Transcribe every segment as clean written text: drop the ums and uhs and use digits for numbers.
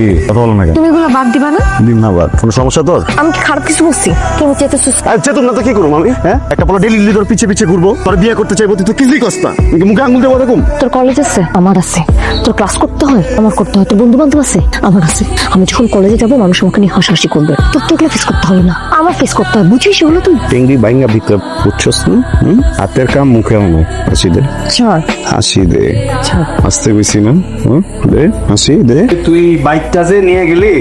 কি কথা বলো না কেন? তুমি এগুলো বাদ দিবা না? দিন না বাদ, কোনো সমস্যা তোর? আমি কি খারাপ কিছু বলছি? তুমি চেতেছিস? আচ্ছা তুমি না তো কি করবো আমি? হ্যাঁ, একটা বলো ডেলি তোর পিছে পিছে ঘুরবো, তোর বিয়ে করতে চাইবো, তুই তো কিছুই করছ না। মুখে আঙুল দেবো এরকম। তোর কলেজ আছে? আমার আছে। তোর ক্লাস করতে হয়? আমার করতে হয়। তোর বন্ধু বান্ধব আছে? আমার আছে। আমি যখন কলেজে যাবো মানুষ আমাকে নিয়ে হাসাহাসি করবে, তোর তো এগুলো ফেস করতে হবে না, আমার ফেস করতে হয়। বুঝিস এগুলো তুই? টেঙ্গি বাইঙ্গা ভিতরে বুঝছস না? হাতের কাম মুখে আনো। হাসি দে, ছাড় হাসি দে। ছাড়। আসতে বেশি না, দে হাসি দে। তুই বাইকটা যে নিয়ে গেলি,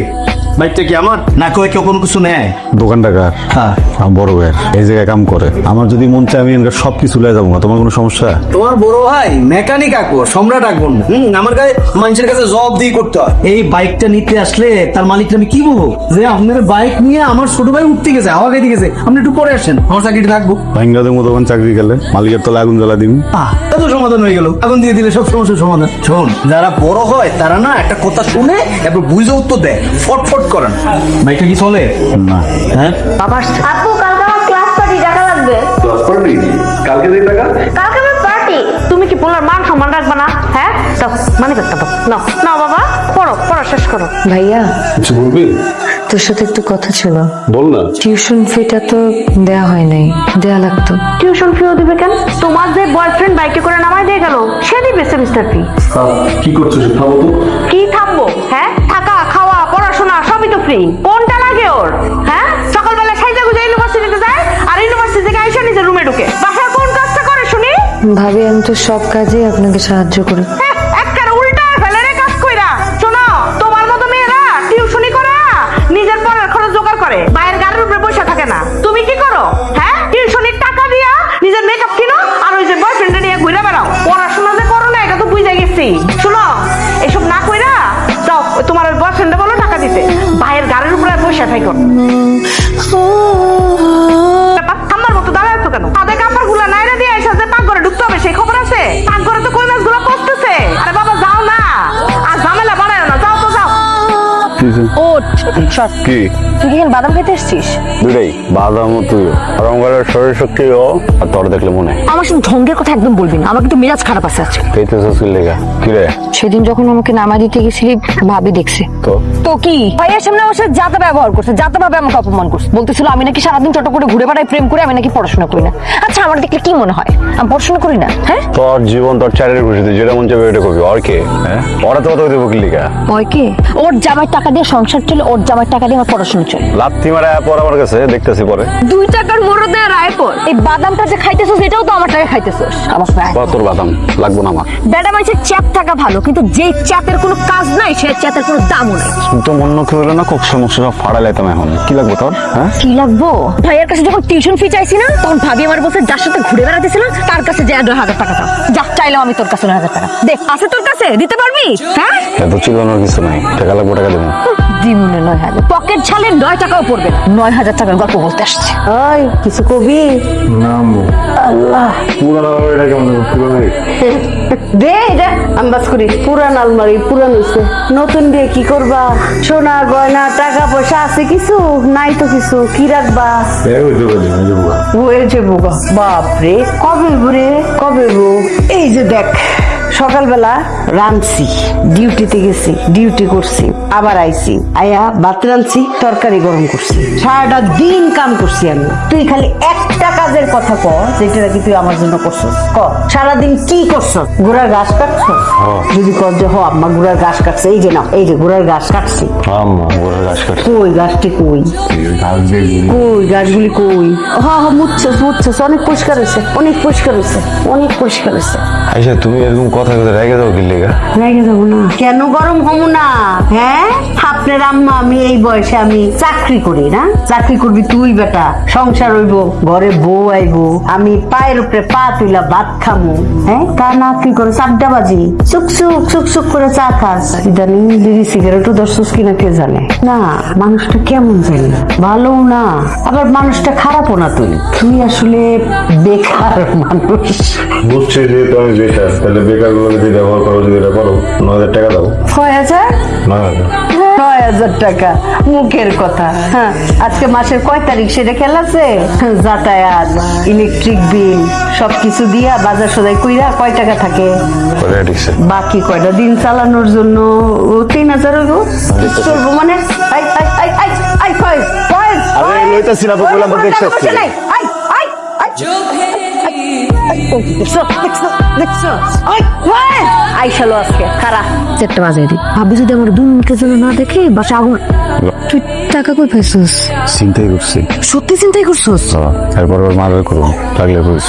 বাইকটা কি আমার না কয় কেউ কোনো কিছু নেয়? দোকানটা কার? হ্যাঁ, আমার বড় ভাইয়ের, এই জায়গায় কাম করে। আমার যদি মন চায় আমি এখানকার সবকিছু লয়ে যাবো না, তোমার কোনো সমস্যা? তোমার বড় ভাই মেকানিক আঁকবো, সম্রাট আঁকবো না। আমার কাছে মানুষের কাছে জবাব দিয়ে করতে হয়। এই বাইকটা নিতে আসলে তার মালিকটা আমি কি বলবো যে আপনার বাইক নিয়ে আমার ছোট ভাই উঠতে গেছে, হাওয়া খাইতে গেছে, আপনি একটু পরে আসেন, আমার চাকরিটা থাকবো। ভাইঙ্গাদের মতো দোকান চাকরি গেলে মালিকের তলে আগুন জ্বালা দিবি। এত সমাধান হয়ে গেল, আগুন দিয়ে দিলে সব সমস্যার সমাধান। শোন, যারা বড় হয় তারা না একটা কথা শুনে এরপর বুঝে উত্তর দেয়, ফটফট করেন। বাইকটা কি চলে না হ্যাঁ? আপু কালকে আমার ক্লাস পার্টি টাকা লাগবে। কালকে যে টাকা কালকে আমার পার্টি। তুমি কি বলার মান সম্মান রাখবে না? হ্যাঁ দাও, মানে করতে দাও। নাও নাও বাবা, পড়ো পড়া শেষ করো। ভাইয়া, কিছু বলবি? তোর সাথে একটু কথা ছিল। বল না। টিউশন ফিটা তো দেয়া হয় নাই, দেয়া লাগতো। টিউশন ফিও দিবে কেন? তোমার যে বয়ফ্রেন্ড বাইকে করে নামাই দিয়ে গেল সে দিবে সেমিস্টার ফি। কি করছিস থামো তো। কি থামবো? হ্যাঁ, থাকা খাওয়া পড়াশোনা সবই তো ফ্রি। কোনটা লাগে ওর? হ্যাঁ, সকালবেলা সাইজা গুজা ইউনিভার্সিটিতে যায় আর ইউনিভার্সিটি থেকে আইসা নিজের রুমে ঢুকে। বাসায় কোন কাজটা করে শুনি? ভাবি, আমি তো সব কাজে আপনাকে সাহায্য করি। একটা উল্টা ফেলে রে কাজ কইরা। শোনো, তোমার মতো মেয়েরা টিউশনি করে নিজের পড়ার খরচ জোগাড় করে, বাইরের গাড়ির উপরে বসে থাকে না। তুমি কি করো? হ্যাঁ, টিউশনির টাকা দিয়া নিজের মেকআপ কিনো আর ওই যে বয়ফ্রেন্ডে নিয়ে ঘুরে বেড়াও। পড়াশোনা যে করো না এটা তো বুঝে গেছি। শোনো, এসব না কইরা যাও তোমার ওই বয়ফ্রেন্ডে বলো টাকা দিতে, বাইরের গাড়ির উপরে বসে থাকো। আমার মতো দাঁড়ায় আছো কেন? তাদের কাপড় গুলা নাইরা দিয়ে এসে যে পাকঘরে ঢুকতে হবে সেই খবর আছে? পাকঘরে তো কই মাছগুলো পচতেছে। আরে বাবা যাও না, আর ঝামেলা বাড়ায়ও না, যাও তো যাও। ওঠ, সর। কি তুই কি এখানে বাদাম খেতে এসছিস? দুটাই বাদাম তুই আর আমার শরীর শক্তি ও আর তোর দেখলে মনে আমার শুধু ঢঙ্গের কথা একদম বলবি না, আমার কিন্তু মেজাজ খারাপ আছে আজকে। পেতেছিস কি লেগা? কি রে সেদিন যখন আমাকে নামা দিতে গেছিলি ভাবি দেখছে। তো তো কি ভাইয়ের সামনে আমার সাথে যাতা ব্যবহার করছে, যাতা ভাবে আমাকে অপমান করছে, বলতেছিল আমি নাকি সারাদিন চট করে ঘুরে বেড়াই, প্রেম করে, আমি নাকি পড়াশোনা করি না। আচ্ছা, আমার দেখলে কি মনে হয় আমি পড়াশোনা করি না? হ্যাঁ, তোর জীবন তোর চারের খুশিতে যেটা মন চাইবে এটা করবি। আর কে? হ্যাঁ, ওরা তো কথা দেবো কি লেগা? ওই কে? ওর জামাই টাকা দিয়ে সংসার চলে, ওর জামাই টাকা দিয়ে আমার পড়াশোনা চলে। লাত্তি মারা পর আমার কাছে দেখতেছি পরে 2 টাকার মোড় দেয় রায় পর। এই বাদামটা যে খাইতেছস এটাও তো আমার টাকা খাইতেছস। আমার প্রায় তোর বাদাম লাগবো না আমার। বেটা মানুষের চ্যাপ থাকা ভালো, কিন্তু যে চ্যাপের কোনো কাজ নাই সে চ্যাপের কোনো দামও নাই। তো মন কি হলো না, খুব সমস্যা সব ফাড়া লাইতাম এখন। কি লাগবে তোর? হ্যাঁ, কি লাগবো? ভাইয়ের কাছে যখন টিউশন ফি চাইছি না, তখন ভাবি আমার বলছে যার সাথে ঘুরে বেড়াতেছিল তার কাছে যে 9,000 টাকা দাও। যা চাইলাম আমি তোর কাছে 9,000 টাকা। দে, আছে তোর কাছে? দিতে পারবি? হ্যাঁ, এত চিল্লানোর কিছু নাই। টাকা লাগবো, টাকা দেবো। দিমুনে 9,000 পকেট ছালে 9 টাকাও পড়বে না। 9,000 টাকার গল্প বলতে আসছে। ওই কিছু কবি? আল্লাহ, পুরানো এটা কেমন পুরানো? দে এটা আমি বাস করি। পুরান আলমারি পুরান হইছে, নতুন দিয়ে কি করবা? সোনা গয়না টাকা পয়সা আছে কিছু? নাই তো কিছু, কি রাখবা? হয়েছে বোগা বাপরে, কবে বুড়ে কবে বউ? এই যে দেখ, সকালবেলা রাঁধছি, ডিউটিতে গেছি, ডিউটি করছি, আবার আইছি, আয়া ভাত রাঁধছি, তরকারি গরম করছি, সারাটা দিন কাম করছি আমি। তুই খালি একটা কাজের কথা ক যেটা নাকি তুই আমার জন্য করছস। ক সারাদিন কি করছস? ঘোড়ার ঘাস কাটছস? যদি কর যে হ আম্মা ঘোড়ার ঘাস কাটছে, এই যে না, এই যে ঘোড়ার ঘাস কাটছি। কই গাছটি কই? কই গাছগুলি কই? হ্যাঁ হ্যাঁ, মুছছস মুছছস, অনেক পরিষ্কার হয়েছে, অনেক পরিষ্কার হয়েছে, অনেক পরিষ্কার হয়েছে। আচ্ছা, তুমি এরকম কথা কথা রেগে যাও কি লেগা? রেগে যাবো না কেন? গরম হবো না? হ্যাঁ, আপনার আম্মা, আমি এই বয়সে আমি চাকরি করি না? চাকরি করবি তুই বেটা, সংসার হইব, ঘরে বউ আইবো, আমি পায়ের উপরে পা তুইলা ভাত খামু। হ্যাঁ, তা না কি করে 4টা বাজি চুক চুক চুক চুক করে চা খাস। ইদানিং বিড়ি সিগারেটও দর্শস কিনা কে জানে না। মানুষটা কেমন জানি, ভালো না, আবার মানুষটা খারাপও না। তুই তুই আসলে বেকার মানুষ। বুঝছি যে তুমি বেকার, তাহলে বেকার গুলো যদি ব্যবহার করো, যদি এটা করো 9,000 টাকা দাও। 6,000? 9,000। 6,000 টাকা মুখের কথা। হ্যাঁ, আজকে মাসের কয় তারিখ সেটা খেয়াল আছে? যাতায়াত, ইলেকট্রিক বিল সবকিছু দিয়া বাজার সদাই কইরা কয় টাকা থাকে? বাকি কয়টা দিন চালানোর জন্য 3,000 হইব। চলবো মানে I I I I I কয় কয় আরে লইতাছি না তো, বললাম তো দেখতে আসছি। আই আই আই আইসালো আজকে খারাপ। একটা বাজাই দিই, ভাবি যদি আমার 2 মিনিটের জন্য না দেখে বাসা আগুন। তুই টাকা কই পাইছিস? চিন্তাই করছি। সত্যি চিন্তাই করছিস? তারপর ওর মারার করুন লাগলে কইস।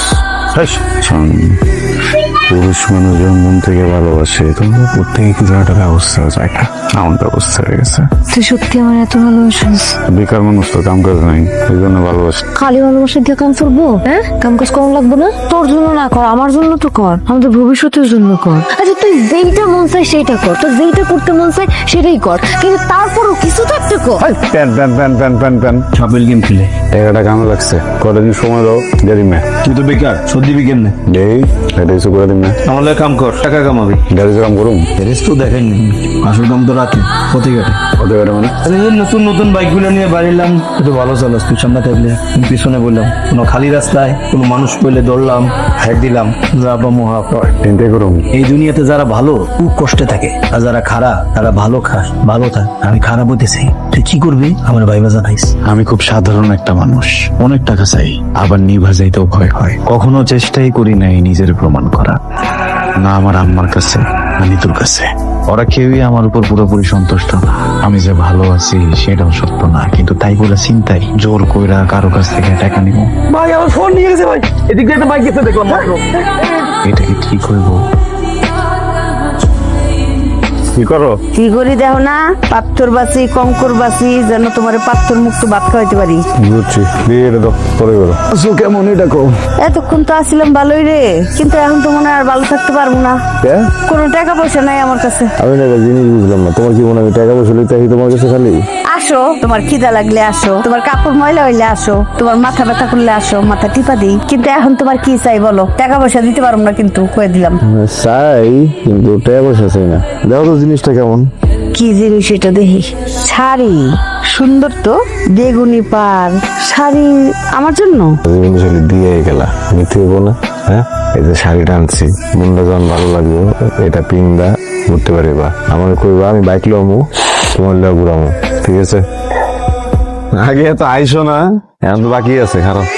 পুরুষ মানুষজন মন থেকে ভালোবাসে, তোমরা প্রত্যেকে কিছু একটা ব্যবস্থা যায় না, এমন ব্যবস্থা হয়ে গেছে। তুই সত্যি আমার এত ভালোবাসিস? বেকার মানুষ তো, কাম কাজ নাই, এই জন্য ভালোবাসে। খালি ভালোবাসা দিয়ে কাম করবো? হ্যাঁ, কাম কাজ কম লাগবো না? তোর জন্য না কর, আমার জন্য তো কর, আমাদের ভবিষ্যতের জন্য কর। আচ্ছা তুই যেইটা মন চাই সেইটা কর, তোর যেইটা করতে মন চাই সেটাই কর, কিন্তু তারপরও কিছু তো একটা কর। প্যান প্যান প্যান প্যান প্যান প্যান ছাপেল গেম খেলে টাকাটা কামে লাগছে, কটা দিন সময় দাও, গাড়ি মে তুই তো বেকার, সর্দি বি কেমনে? এই এটা এসে করে দিন না, তাহলে কাম কর, টাকা কামাবি। গাড়ি কাম করুম। রেস্ট তো দেখেননি, আসল কাম তো রাতে পথে ঘাটে। ওদের গাড়ি মানে আরে এই নতুন নতুন বাইকগুলো নিয়ে বাড়িলাম, একটু ভালো চালাস তুই, সামনে থাকলে আমি পিছনে বললাম। কোনো খালি রাস্তায় কোনো মানুষ পেলে দৌড়লাম, হ্যাক দিলাম, যাবা মহা পর। চিন্তাই করুম। এই দুনিয়াতে যারা ভালো খুব কষ্টে থাকে, আর যারা খারাপ তারা ভালো খায় ভালো থাকে। আমি খারাপ হইতেছি, তুই কি করবি আমার ভাইবা জানাইস। আমি খুব সাধারণ একটা মানুষ, অনেক টাকা চাই, আবার নিভা যাইতেও ভয় হয়। কখনো চেষ্টাই করি নাই নিজের প্রমাণ করা, না আমার আম্মার কাছে না নিতুর কাছে। ওরা কেউই আমার উপর পুরোপুরি সন্তুষ্ট না। আমি যে ভালো আছি সেটাও সত্য না, কিন্তু তাই বলে চিন্তাই জোর কইরা কারো কাছ থেকে টাকা নিব, ভাই আমার ফোন নিয়ে গেছে ভাই, এদিক দিয়ে একটা বাইক গেছে দেখলাম মাত্র। এটা কি ঠিক হইব? কি করো? কি করি দেখো না, পাথর বাসি কঙ্কর বাসি যেন তোমার পাথর মুক্ত ভাত খাওয়াইতে পারি। বুঝছি, দিয়ে এটা তো পরে করো। আচ্ছা কেমন এটা কো? এতক্ষণ তো আসছিলাম ভালোই রে, কিন্তু এখন তো মনে হয় আর ভালো থাকতে পারবো না। কোনো টাকা পয়সা নাই আমার কাছে। আমি না একটা জিনিস বুঝলাম না, তোমার কি মনে হয় আমি টাকা পয়সা লইতে আসি তোমার কাছে খালি? আসো, তোমার খিদা লাগলে আসো, তোমার কাপড় ময়লা হইলে আসো, তোমার মাথা ব্যথা করলে আসো, মাথা টিপা দিই। কিন্তু এখন তোমার কি চাই বলো? টাকা পয়সা দিতে পারবো না কিন্তু কয়ে দিলাম। চাই, কিন্তু টাকা পয়সা চাই না। দেখো তো জিনিসটা কেমন। কি জিনিস এটা দেখি? শাড়ি সুন্দর তো, বেগুনি পার শাড়ি আমার জন্য। জীবন শৈলী দিয়ে গেলা, মিথ্যে হইব না? হ্যাঁ, এই যে শাড়িটা আনছি, মনটা যখন ভালো লাগবে এটা পিন্দা ঘুরতে পারিবা। আমার কইবা আমি বাইক লমু, তোমার লিয়া ঘুরামু, ঠিক আছে? আগে তো আইসো না, এখন তো বাকি আছে, খারাপ।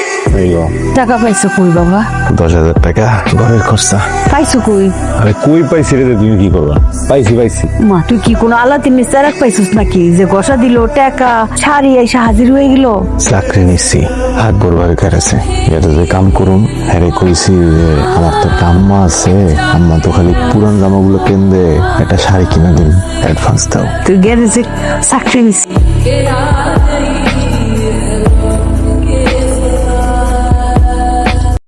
টাকা পাইছো কই বাবা? 10,000 টাকা ঘরের খরচা। পাইছো কই? আরে কই পাইছি রে, তুমি কি করবা? পাইছি। মা তুই কি কোনো আলাদিন মিস্টারাক পাইছিস নাকি যে গসা দিল টাকা শাড়ি এসে হাজির হয়ে গেল? চাকরি নিচ্ছি, হাত বরবার কাছে এটা যে কাম করুন, হ্যাঁ কইছি যে আমার তো একটা আম্মা আছে, আম্মা তো খালি পুরান জামাগুলো কেন্দে, একটা শাড়ি কিনে দিন, অ্যাডভান্স দাও। তুই গ্যারেজে চাকরি নিস।